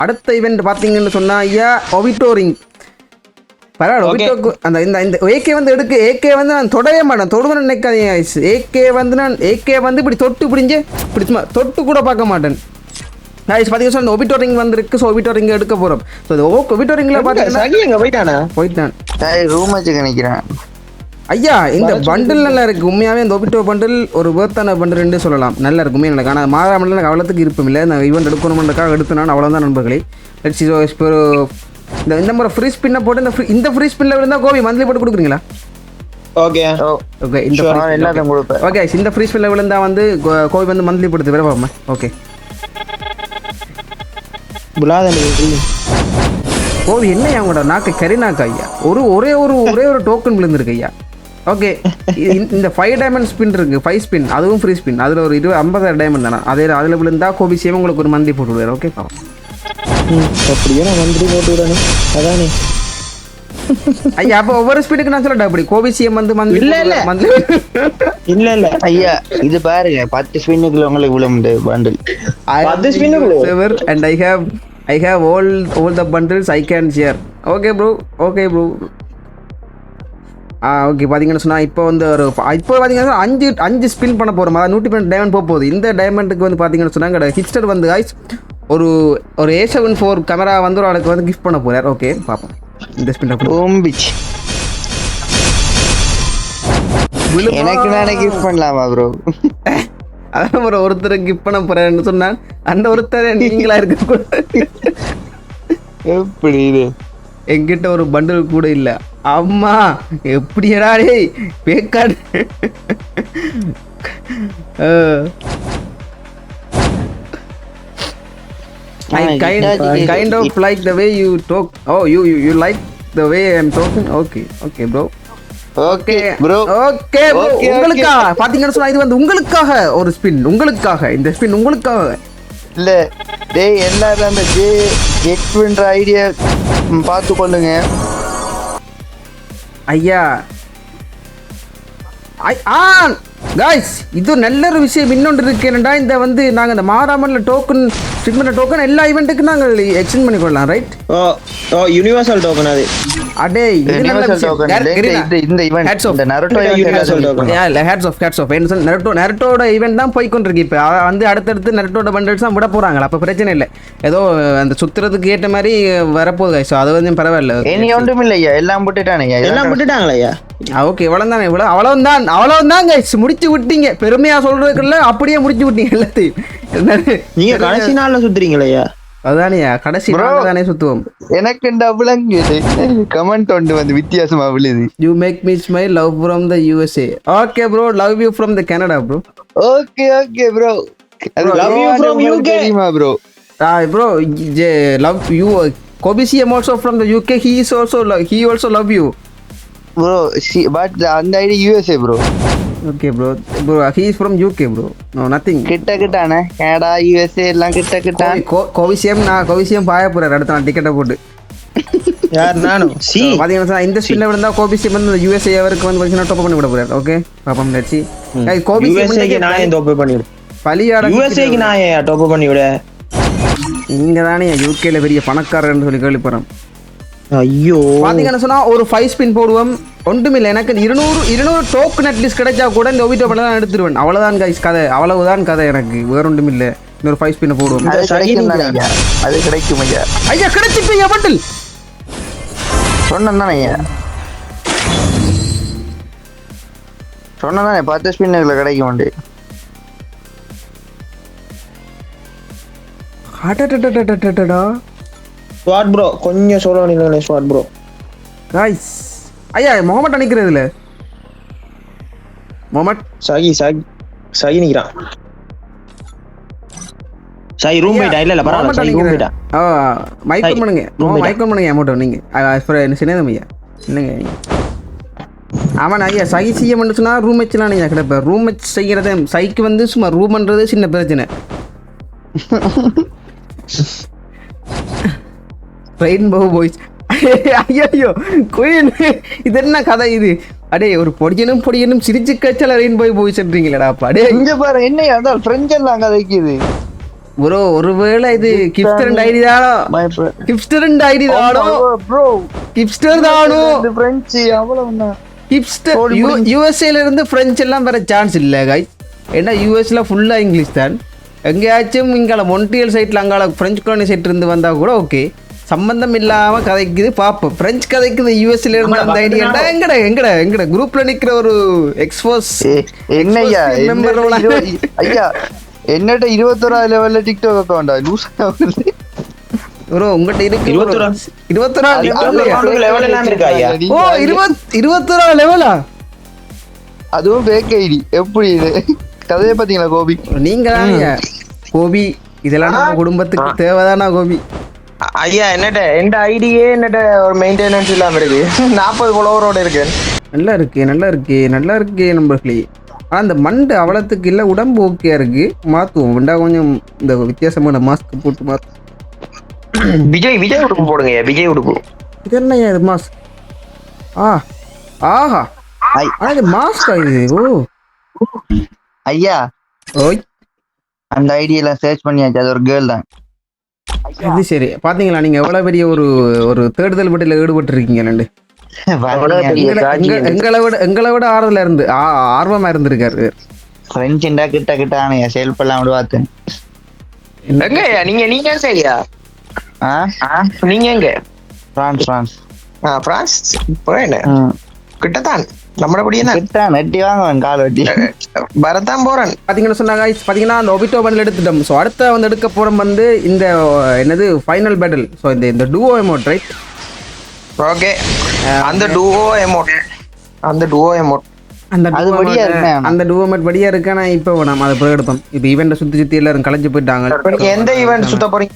அடுத்த ஈவெண்ட் பார்த்தீங்கன்னு சொன்னா ஐயா ஒவிட்டோரிங் பரவாயில்ல. ஒவிட்டோக்கு அந்த இந்த ஏகே வந்து எடுக்க ஏகே வந்து நான் தொடவே மாட்டேன். தொடுவேன் நினைக்காதீங்க ஆயிடுச்சு. ஏகே வந்து இப்படி தொட்டு பிடிஞ்சு இப்படி சும்மா தொட்டு கூட பார்க்க மாட்டேன். ஆயிடுச்சு பார்த்தீங்கன்னா அந்த ஒவிட்டோரிங் வந்துருக்கு. ஸோ ஒவிட்டோரிங் எடுக்க போகிறோம். ஸோ அது ஒவிட்டோரிங்கில் பார்த்தீங்கன்னா போயிட்டான் ரூம் வச்சு நினைக்கிறேன். ஐயா இந்த பண்டில் நல்லா இருக்கு. உண்மையாகவே இந்த ஒபிட்டோ பண்டில் ஒரு வேர்த்தான பண்டில்னு சொல்லலாம். நல்லா இருக்கும் எனக்கு. ஆனால் மாறாமல் எனக்கு அவ்வளோத்துக்கு இருப்பும் இல்லை. நான் ஈவெண்ட் எடுக்கணுமென்றக்காக எடுத்துனான். அவ்வளோதான் நண்பர்களே. இப்போ இந்த முறை ஃப்ரீ ஸ்பின்னை போட்டு இந்த ஃப்ர ஸ்பின்ல இருந்தால் கோபி மந்த்லி போட்டு கொடுக்குறீங்களா? ஓகே ஓகே இந்த ஃப்ரீ ஸ்பின்ல விழுந்தா வந்து கோபி வந்து மந்த்லி போடுது வேற பாப்போம். ஓகே கோபி என்ன அவங்களோட நாக்கு கரிநாக்கு ஐயா. ஒரே ஒரு டோக்கன் விழுந்திருக்கு ஐயா. ஓகே இந்த 5 டைமண்ட் ஸ்பின் இருக்கு. 5 ஸ்பின் அதுவும் ஃப்ரீ ஸ்பின். அதில் ஒரு 50 டைமண்ட் தானே. அதில் விழுந்தா கோபி சேம் உங்களுக்கு ஒரு மந்த்லி போட்டு விடுவார். ஓகே அப்படியே நான் மந்த்லி போட்டு விடணும். அதானே ஐயா. அப்போ ஒவ்வொரு ஸ்பீடுக்கு நான் சொல்லட்டா அப்படி கோபி சிஎம் வந்து மந்த்லி இல்ல ஐயா இது பாருங்க 10 ஸ்பின்னுக்குள்ள உங்களுக்கு விழுந்து bundle 10 ஸ்பின்னுக்குள்ள and I have all the bundles I can share. Okay bro. Okay பார்த்தீங்கன்னு சொன்னால் இப்போ வந்து இப்போ பார்த்தீங்கன்னா 5 ஸ்பின் பண்ண போகிறோம். அதாவது 112 டைமண்ட் போகுது. இந்த டைமண்டுக்கு வந்து பார்த்தீங்கன்னு சொன்னாங்க ஹிட்ஸ்டர் வந்து காய்ஸ் ஒரு A74 கேமரா வந்து ஒரு ஆளுக்கு வந்து கிஃப்ட் பண்ண போகிறார். ஓகே பார்ப்போம் இந்த ஸ்பின் எனக்கு நானே கிஃப்ட் பண்ணலாமா ப்ரோ? அதான் ஒரு ஒருத்தர் கிஃப்ட் பண்ண போறேன்னு சொன்னான். அந்த ஒருத்தர் நீங்களா இருக்க எப்படி இது? என்கிட்ட ஒரு பண்டில் கூட இல்ல. அம்மா எப்படியடா டேய் பேக்காடு. I kind of like the way you talk. Oh you like the way I'm talking. Okay bro. Okay bro. உங்களுக்கா பாத்தீங்கன்னு சொன்னா இது வந்து உங்களுக்காக ஒரு ஸ்பின். உங்களுக்காக இந்த ஸ்பின் உங்களுக்காக இல்ல டேய் எல்லாரும் அந்த ஜெட் பண்ற ஐடியா பார்த்து கொள்ளுங்க ஐயா. காய்ஸ் இது நல்ல ஒரு விஷயம் இன்னொன்று இருக்கேன்டா. இந்த வந்து நாங்கள் இந்த மாறாமல் டோக்கன் ட்ரீட்மெண்ட் டோக்கன் எல்லா ஈவெண்ட்டுக்கு நாங்கள் எக்ஸ்சேஞ்ச் பண்ணிக்கொள்ளலாம். ரைட்? யூனிவர்சல் டோக்கன் அது. அடே இது நல்ல விஷயம். இந்த ஈவென்ட் இந்த நருட்டோ யூனிவர்சல் டோக்கன். இல்ல ஹேட்ஸ் ஆஃப் நருட்டோட ஈவென்ட் தான் போய் கொண்டிருக்கு. இப்போ வந்து அடுத்தடுத்து நருட்டோட பண்டல்ஸ் தான் விட போறாங்க. அப்போ பிரச்சனை இல்லை. ஏதோ அந்த சுத்துறதுக்கு ஏற்ற மாதிரி வரப்போகுது காய்ஸ். அது வந்து பரவாயில்ல. இனி ஒன்றும் இல்லையா? எல்லாம் விட்டுட்டாங்களா? ஓகே இவ்வளவுதான் அவ்வளவுதான் கைஸ். முடிச்சு விட்டீங்க. பெருமையா சொல்றதுக்குள்ள அப்படியே முடிச்சு விட்டீங்க எல்லாத்தையும். நீங்க கடைசி நாள்ல சுத்துறீங்களா? அதானியா கடைசி நாள்ல தானே சுத்துவோம். எனக்கு டபுளங்க கமெண்ட் வந்து வித்தியாசமா விழுது. You make me smile. Love from the USA. Okay bro, love you from the Canada bro. Okay bro. Love you from UK bro. Bro, love you. Kobe CM also from the UK. He also love you. Bro, but அந்த ID USA bro. Okay bro, he is from UK bro. No nothing. கிட்டக்கிட்டானே Canada USA எல்லாம் கிட்டக்கிட்டான். கோவிசியம் பாய போறாரு அடுத்த நாள் டிக்கெட்டை போட்டு. யார் நானும் சி பாத்தீங்கன்னா இந்த ஸ்பின்ல விழுந்தா கோவிசியம் வந்து USA அவருக்கு வந்து கொஞ்சம் டாப் பண்ணி விட போறாரு. ஓகே பாப்போம் லெட்ஸ் see. கோவிசியம் நான் ஏன் டாப் பண்ணி விடு? பலியாட USA க்கு நான் ஏன் டாப் பண்ணி விட? நீங்க தானே UK ல பெரிய பணக்காரர்னு சொல்லி கேள்விப்படுறேன். ஐயோ பாத்தீங்கன்னா சொன்னா ஒரு 5 ஸ்பின் போடுவோம். ஒன்றுமில்லை எனக்கு 200 டோக்கன் அட்லீஸ்ட் கிடைச்சா கூட இந்த ஒபிட்டோ பண்ண தான் எடுத்துருவேன். அவ்வளவுதான் கைஸ் கதை. அவ்வளவுதான் கதை. எனக்கு வேற ஒன்றும் இல்லை. இன்னொரு 5 ஸ்பின் போடுவோம். அது கிடைக்கும் ஐயா கிடைச்சிட்டு ஐயா பண்டில் சொன்னேன் ஐயா. சொன்னேன் 10 ஸ்பின்னுக்குள்ள கிடைக்கும் வண்டி. ஸ்வாட் ப்ரோ கொஞ்சம் சொல்லுங்க ஸ்வாட் ப்ரோ. गाइस ஐயா முகமட் அடிக்கிறதுல முகமட் சாகி நிக்கிறான். சாய் ரூம் போய்டா. இல்ல பரவாயில்லை சாய் ரூம் போய்டா. மைக் பண்ணுங்க அமௌண்ட் நீங்க சின்னதம் ஐயா இல்லைங்க. அவன் ஐயா சகி செய்ய மட்டும் சொன்னா ரூம் வச்சுலாம் நீங்க கிடப்ப. ரூம் வச்சு செய்யறதே சைக்கு வந்து சும்மா ரூம்ன்றது சின்ன பிரச்சனை. ரெயின்போ பாய்ஸ் ஐயோ குயின் இது என்ன கதை இது? அடே ஒரு பொடியனும் சிரிச்சு கச்சல ரெயின்போ பாய்ஸ்ன்றீங்களேடா. அடே இங்க பாரு என்ன அதான் ஃப்ரெஞ்ச் எல்லாம் கதைக்குது. ப்ரோ ஒருவேளை இது கிப்ஸ்டர் ஐடி தானோ கிப்ஸ்டர் ஐடி தானோ ப்ரோ கிப்ஸ்டர் தானோ பிரெஞ்சு அவ்வளவுதான். கிப்ஸ்டர் யூஎஸ்ஏல இருந்து பிரெஞ்சு எல்லாம் வர சான்ஸ் இல்லை கைஸ். ஏன்னா யூஎஸ்ல ஃபுல்லா இங்கிலீஷ் தான். எங்கேயாச்சும் இங்கால மொன்ட்ரியல் சைட்ல அங்கால பிரெஞ்சு காலனி சைட் இருந்து வந்தா கூட ஓகே, சம்பந்தம் இல்லாம கதைக்குது பாப்போம். பிரெஞ்சு கதைக்குது யூஎஸ்ல இருந்து அந்த ஐடியா எங்கட எங்கட எங்கட குரூப்ல நிக்கிற ஒரு எக்ஸ்போஸ் என்னய்யா ஐயா என்னட்ட 21 லெவல்ல டிக்டாக் அக்கவுண்டா லூஸ் ப்ரோ உங்ககிட்ட இருக்கு 21 லெவல் எல்லாம் இருக்கா ஐயா? ஓ 21 லெவலா? அதுவும் ஃபேக் ஐடி. எப்படி இது கதையை பாத்தீங்களா கோபி? நீங்க தான் கோபி, இதெல்லாம் நம்ம குடும்பத்துக்கு தேவைதானா கோபி? ஐயா என்னட்ட எந்த ஐடியே என்னட்ட ஒரு மெயின்டெனன்ஸ் இல்லாம இருக்கு. 40 ஃபாலோவரோட இருக்கு. நல்லா இருக்கு நல்லா இருக்கு நல்லா இருக்கு நம்பர்களே. ஆனால் அந்த மண்டு அவ்வளோத்துக்கு இல்லை, உடம்பு ஓகே இருக்கு. மாற்றுவோம் வேண்டா, கொஞ்சம் இந்த வித்தியாசமான மாஸ்க் போட்டு மாற்றுவோம். விஜய் உடுப்பு போடுங்க, விஜய் உடுப்பு. இது என்னையா இது மாஸ்க்? ஆஹா ஆனால் இது மாஸ்கா இது? ஓ ஐயா ஓய் அந்த ஐடியில சர்ச் பண்ணியாச்சு, அது ஒரு கேர்ள் தான். இது சரி. பார்த்தீங்களா நீங்கள் எவ்வளோ பெரிய ஒரு தேடுதல் பட்டியல ஈடுபட்டு ரெண்டு. எங்களை விட ஆர்வமா இருந்திருக்காரு. ஃப்ரெண்ட்ஸ்டா கிட்ட கிட்ட ஆனையா செல்ஃப் எல்லாம் விட பார்த்தேன். எங்கய்யா நீங்க சரியா? நீங்க எங்க? பிரான்ஸ் பிரான்ஸ் போறேன் கிட்டத்தான் நம்மளபடியே தான் கிட்ட நெட்டி வாங்குவேன் கால் வெட்டி வரத்தான் போறேன். பார்த்தீங்கன்னா சொன்னாங்க பார்த்தீங்கன்னா அந்த ஒபிட்டோ பண்டில் எடுத்துட்டோம். ஸோ அடுத்த வந்து எடுக்க போகிறோம் வந்து இந்த என்னது ஃபைனல் பேட்டில். ஸோ இந்த டூவோ எமோட் ரைட். ஓகே அந்த டூவோ எமோட் அந்த டூவோ எமோட் படியா இருக்கு. ஆனால் இப்போ நம்ம அதை எடுப்போம். இப்போ ஈவெண்ட்டை சுற்றி எல்லாரும் கலைஞ்சு போயிட்டாங்க. எந்த ஈவெண்ட் சுத்த போறீங்க?